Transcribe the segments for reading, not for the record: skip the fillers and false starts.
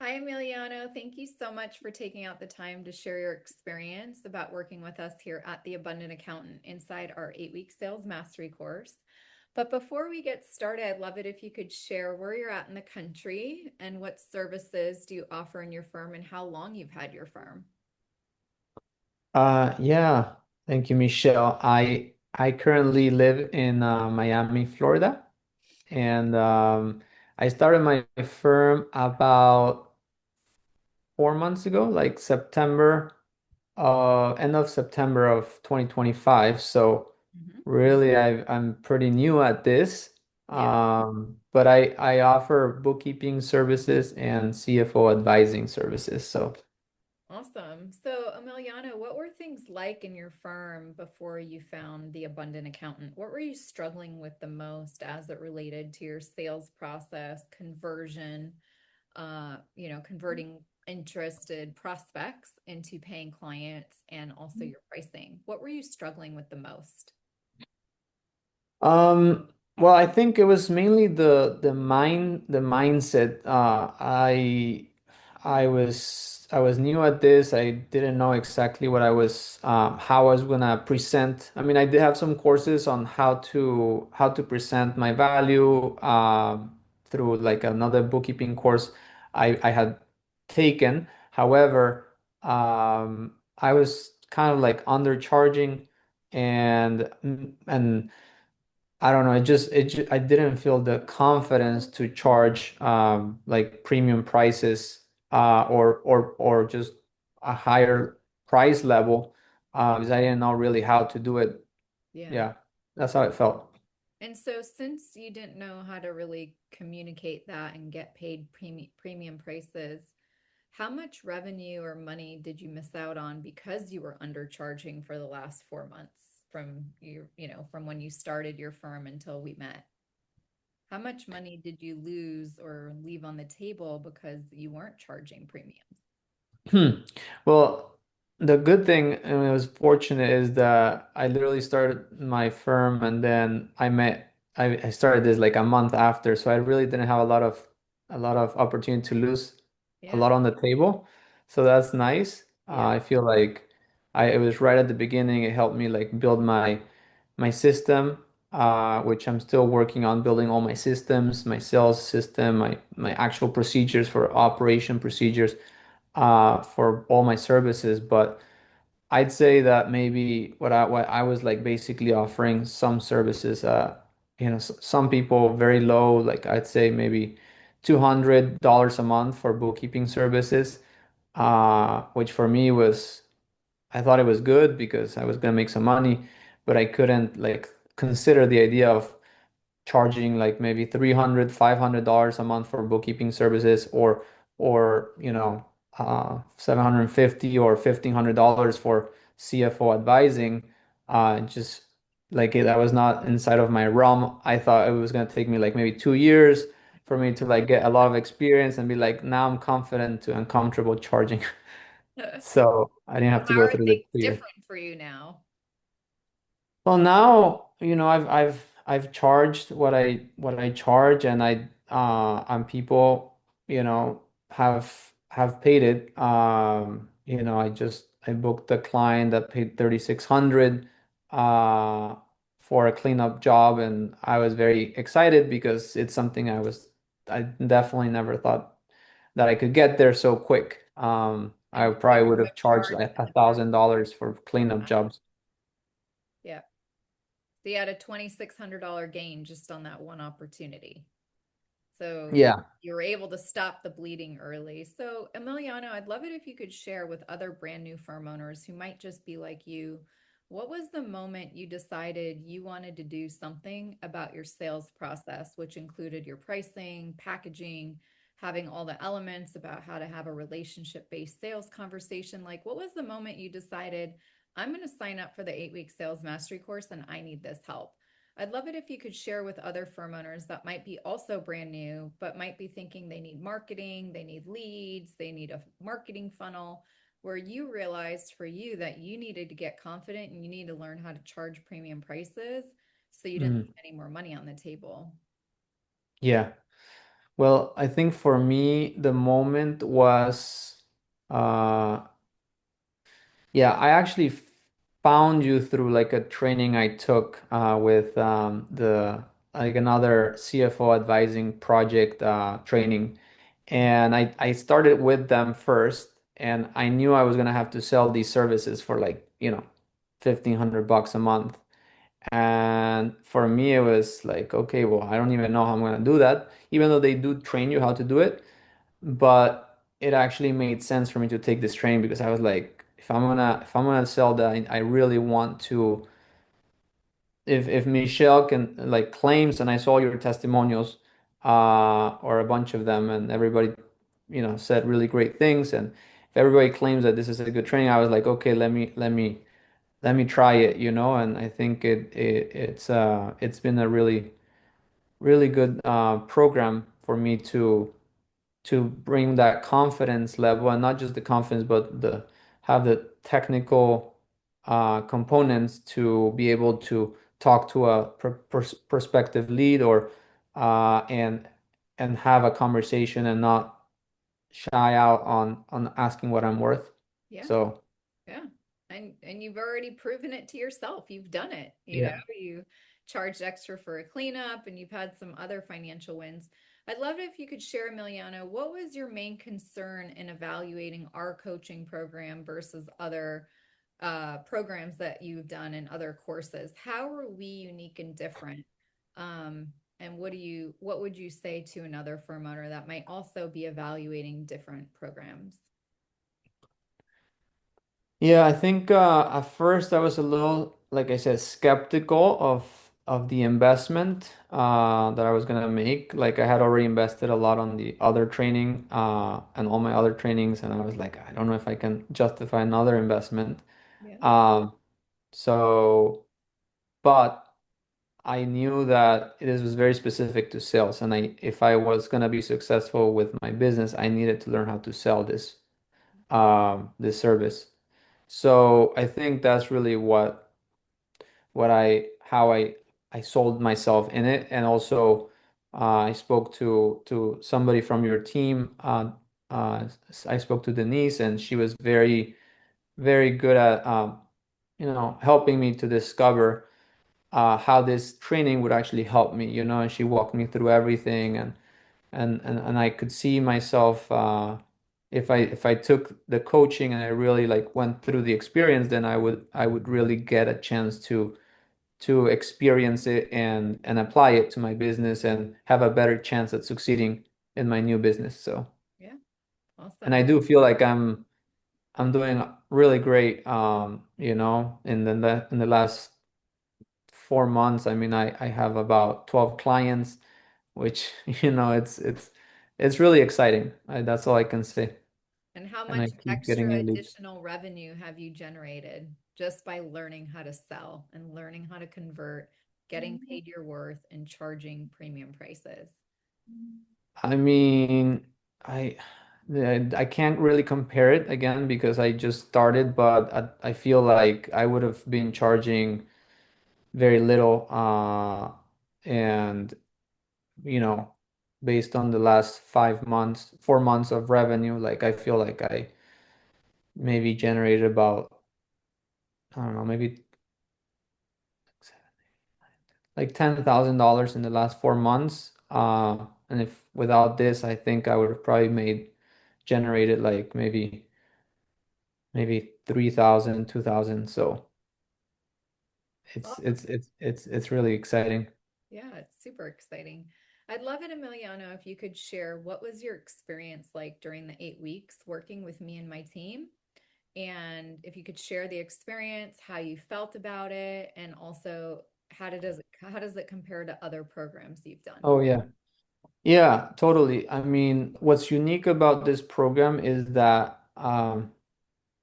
Hi, Emiliano. Thank you so much for taking out the time to share your experience about working with us here at the Abundant Accountant inside our 8-week sales mastery course. But before we get started, I'd love it if you could share where you're at in the country and what services do you offer in your firm and how long you've had your firm. Yeah, thank you, Michelle. I currently live in Miami, Florida, and I started my firm about 4 months ago, like end of September of 2025. So Mhm. really, I'm pretty new at this. Yeah. But I offer bookkeeping services and CFO advising services. So. Awesome. So, Emiliano, what were things like in your firm before you found the Abundant Accountant? What were you struggling with the most as it related to your sales process, conversion, converting interested prospects into paying clients and also your pricing? What were you struggling with the most? Um, well, I think it was mainly the mindset. I was new at this. I didn't know exactly what I was how I was gonna present. I mean, I did have some courses on how to present my value through like another bookkeeping course I had taken. However, I was kind of like undercharging and I don't know. I didn't feel the confidence to charge like premium prices or just a higher price level because I didn't know really how to do it. Yeah. Yeah, that's how it felt. And so, since you didn't know how to really communicate that and get paid premium prices, how much revenue or money did you miss out on because you were undercharging for the last 4 months from when you started your firm until we met? How much money did you lose or leave on the table because you weren't charging premiums? Hmm. Well, the good thing, and it was fortunate, is that I literally started my firm and then I started this like a month after, so I really didn't have a lot of opportunity to lose a Yeah. lot on the table. So that's nice. Yeah. I feel like it was right at the beginning. It helped me like build my system, which I'm still working on building all my systems, my sales system, my actual procedures for operation procedures for all my services, but I'd say that maybe what I was like basically offering some services, some people very low, like I'd say maybe $200 a month for bookkeeping services, which for me was I thought it was good because I was gonna make some money, but I couldn't like consider the idea of charging like maybe 300 $500 a month for bookkeeping services or 750 or $1,500 for CFO advising. Just like that was not inside of my realm. I thought it was going to take me like maybe 2 years for me to like get a lot of experience and be like, now I'm confident to and comfortable charging. So I didn't have to How go are through the things 2 years. different for you now? Well, now, I've charged what I charge, and and people, have paid it. I booked a client that paid 3,600 for a cleanup job, and I was very excited because it's something I definitely never thought that I could get there so quick. And I what would probably would you have have charged charged like in a the past? thousand dollars for cleanup Wow. jobs. Yeah. So you had a $2,600 gain just on that one opportunity. So Yeah. you were able to stop the bleeding early. So, Emiliano, I'd love it if you could share with other brand new firm owners who might just be like you. What was the moment you decided you wanted to do something about your sales process, which included your pricing, packaging, having all the elements about how to have a relationship-based sales conversation? Like, what was the moment you decided, I'm going to sign up for the 8-week sales mastery course and I need this help? I'd love it if you could share with other firm owners that might be also brand new, but might be thinking they need marketing, they need leads, they need a marketing funnel, where you realized for you that you needed to get confident and you need to learn how to charge premium prices so you didn't Mm, leave any more money on the table. yeah. Well, I think for me, the moment was, uh, yeah, I actually found you through like a training I took with the like another CFO advising project training, and I started with them first, and I knew I was gonna have to sell these services for like, 1,500 bucks a month. And for me, it was like, okay, well, I don't even know how I'm gonna do that, even though they do train you how to do it. But it actually made sense for me to take this training because I was like, if I'm gonna sell that, I really want to. If Michelle can like claims, and I saw your testimonials, or a bunch of them, and everybody, said really great things, and if everybody claims that this is a good training, I was like, okay, let me try it, and I think it's been a really really good program for me to bring that confidence level, and not just the confidence, but the have the technical components to be able to talk to a prospective lead, or and have a conversation and not shy out on asking what I'm worth. Yeah. So Yeah. And you've already proven it to yourself. You've done it. yeah. You charged extra for a cleanup and you've had some other financial wins. I'd love it if you could share, Emiliano, what was your main concern in evaluating our coaching program versus other programs that you've done and other courses? How are we unique and different? Um, and what would you say to another firm owner that might also be evaluating different programs? Yeah, I think at first I was a little, like I said, skeptical of the investment that I was gonna make. Like I had already invested a lot on the other training and all my other trainings, and I was like, I don't know if I can justify another investment. Yeah. Um, so, but I knew that it was very specific to sales, and if I was gonna be successful with my business, I needed to learn how to sell this service. So I think that's really what I how I sold myself in it, and also I spoke to somebody from your team. I spoke to Denise, and she was very very good at helping me to discover how this training would actually help me. And she walked me through everything, and I could see myself if I took the coaching and I really like went through the experience, then I would really get a chance to experience it and apply it to my business and have a better chance at succeeding in my new business. So, Yeah. and I Awesome. do feel like I'm doing really great in the last 4 months. I mean, I have about 12 clients, which it's really exciting. That's all I can say. And how And I much keep getting extra new leads. additional revenue have you generated just by learning how to sell and learning how to convert, getting paid your worth, and charging premium prices? I mean, I I can't really compare it again because I just started, but I feel like I would have been charging very little, and you know, based on the last 5 months, 4 months of revenue, like I feel like I maybe generated about, I don't know, maybe like $10,000 in the last 4 months. And if without this, I think I would have probably generated like maybe 3,000, 2,000. So it's Awesome. it's it's it's it's really exciting. Yeah, it's super exciting. I'd love it, Emiliano, if you could share what was your experience like during the 8 weeks working with me and my team? And if you could share the experience, how you felt about it, and also how does it compare to other programs you've done? Oh yeah. Yeah, totally. I mean, what's unique about this program is that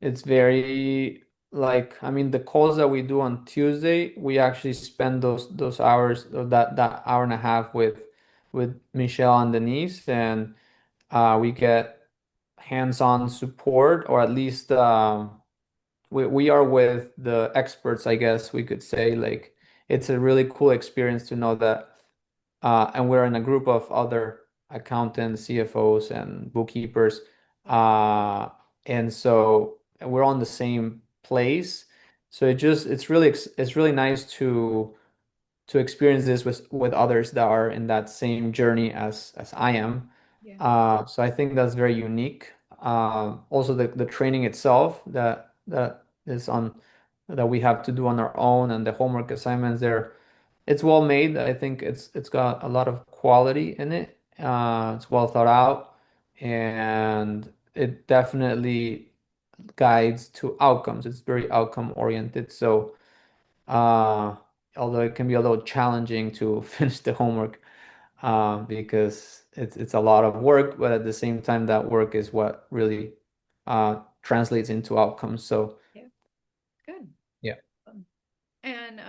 it's very like, I mean, the calls that we do on Tuesday, we actually spend those hours, or that hour and a half with Michelle and Denise, and we get hands-on support, or at least we are with the experts, I guess we could say. Like, it's a really cool experience to know that, and we're in a group of other accountants, CFOs, and bookkeepers. Uh, and so we're on the same place. So it's really nice to experience this with others that are in that same journey as I am. Yeah. So I think that's very unique. Also, the training itself that is on that we have to do on our own and the homework assignments there, it's well made. I think it's got a lot of quality in it. It's well thought out, and it definitely guides to outcomes. It's very outcome oriented. So uh, although it can be a little challenging to finish the homework because it's a lot of work, but at the same time, that work is what really translates into outcomes. So Yeah. Good. yeah. And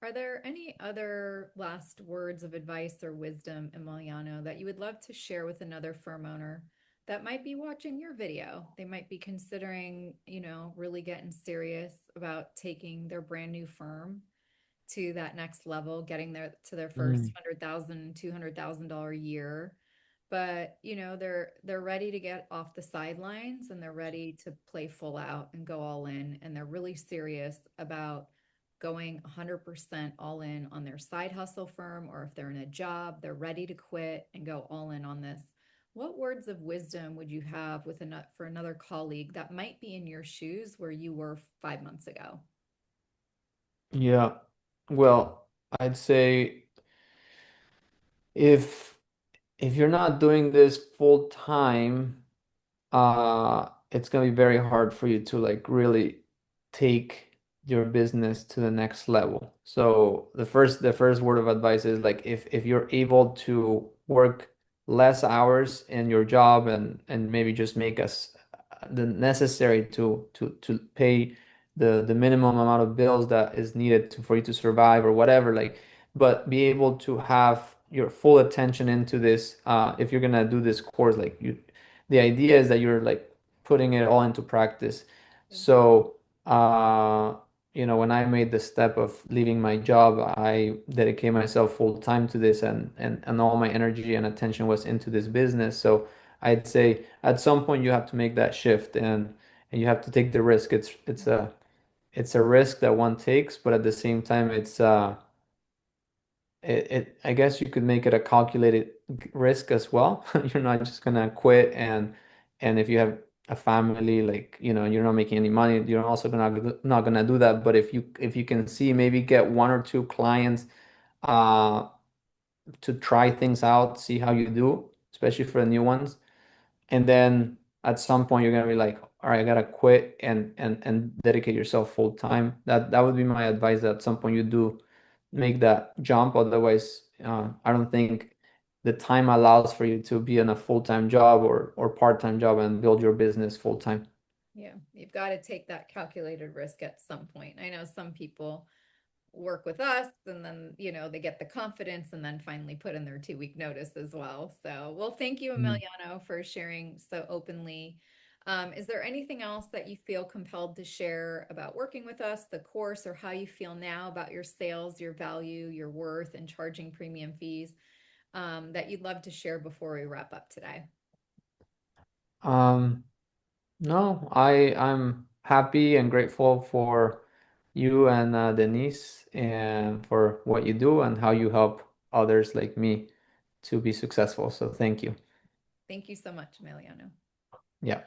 are there any other last words of advice or wisdom, Emiliano, that you would love to share with another firm owner that might be watching your video? They might be considering, really getting serious about taking their brand new firm to that next level, getting to their first Mm. 100,000, $200,000 year. But they're ready to get off the sidelines and they're ready to play full out and go all in. And they're really serious about going 100% all in on their side hustle firm, or if they're in a job, they're ready to quit and go all in on this. What words of wisdom would you have for another colleague that might be in your shoes where you were 5 months ago? Yeah. Well, I'd say if if you're not doing this full time, it's gonna be very hard for you to like really take your business to the next level. So the first word of advice is like if you're able to work less hours in your job and maybe just make us the necessary to pay the minimum amount of bills that is needed for you to survive or whatever, like, but be able to have your full attention into this if you're gonna do this course, like you the idea is that you're like putting it all into practice. Yeah. So, when I made the step of leaving my job, I dedicated myself full time to this and all my energy and attention was into this business. So I'd say at some point you have to make that shift and you have to take the risk. It's a risk that one takes, but at the same time I guess you could make it a calculated risk as well. You're not just gonna quit and if you have a family, like, you're not making any money, you're also not gonna do that. But if you can see maybe get one or two clients uh to try things out, see how you do, especially for the new ones. And then at some point you're gonna be like, all right, I gotta quit and dedicate yourself full time. That would be my advice, that at some point you do make that jump. Otherwise, I don't think the time allows for you to be in a full-time job or part-time job and build your business full time. Yeah, you've got to take that calculated risk at some point. I know some people work with us and then, they get the confidence and then finally put in their 2 week notice as well. So, well, thank you, Mm. Emiliano, for sharing so openly. Is there anything else that you feel compelled to share about working with us, the course, or how you feel now about your sales, your value, your worth, and charging premium fees that you'd love to share before we wrap up today? Um, no, I'm happy and grateful for you and Denise and for what you do and how you help others like me to be successful. So thank you. Thank you so much, Emiliano. Yeah.